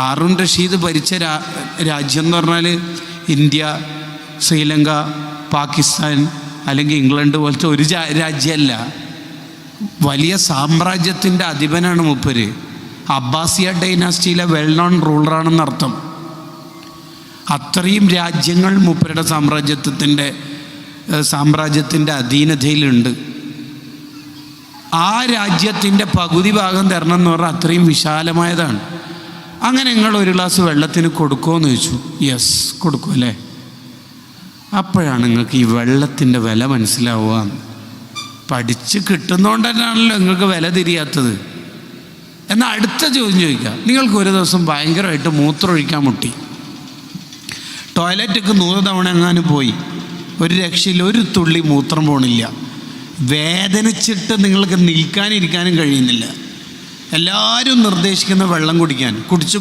ഹാറൂൺ റഷീദ് ഭരിച്ച രാജ്യം എന്ന് പറഞ്ഞാൽ ഇന്ത്യ, ശ്രീലങ്ക, പാകിസ്ഥാൻ അല്ലെങ്കിൽ ഇംഗ്ലണ്ട് പോലത്തെ ഒരു രാജ്യമല്ല. വലിയ സാമ്രാജ്യത്തിൻ്റെ അധിപനാണ് മൂപ്പര്. അബ്ബാസിയ ഡൈനാസ്റ്റിയിലെ വെൽ നോൺ റൂളറാണെന്നർത്ഥം. അത്രയും രാജ്യങ്ങൾ മൂപ്പരുടെ സാമ്രാജ്യത്തിൻ്റെ അധീനതയിലുണ്ട്. ആ രാജ്യത്തിൻ്റെ പകുതി ഭാഗം തരണം എന്ന് പറഞ്ഞാൽ അത്രയും വിശാലമായതാണ്. അങ്ങനെ നിങ്ങൾ ഒരു ഗ്ലാസ് വെള്ളത്തിന് കൊടുക്കുമോയെന്ന് ചോദിച്ചു. യെസ്, കൊടുക്കും അല്ലേ. അപ്പോഴാണ് നിങ്ങൾക്ക് ഈ വെള്ളത്തിൻ്റെ വില മനസ്സിലാവുക. പഠിച്ച് കിട്ടുന്നതുകൊണ്ട് തന്നെയാണല്ലോ നിങ്ങൾക്ക് വില തിരിയാത്തത്. എന്നാൽ അടുത്ത ചോദ്യം ചോദിക്കുക. നിങ്ങൾക്ക് ഒരു ദിവസം ഭയങ്കരമായിട്ട് മൂത്രമൊഴിക്കാൻ മുട്ടി, ടോയ്ലറ്റൊക്കെ 100 തവണ എങ്ങാനും പോയി, ഒരു രക്ഷയിൽ ഒരു തുള്ളി മൂത്രം പോണില്ല, വേദനിച്ചിട്ട് നിങ്ങൾക്ക് നിൽക്കാനിരിക്കാനും കഴിയുന്നില്ല. എല്ലാവരും നിർദ്ദേശിക്കുന്ന വെള്ളം കുടിക്കാൻ കുടിച്ച്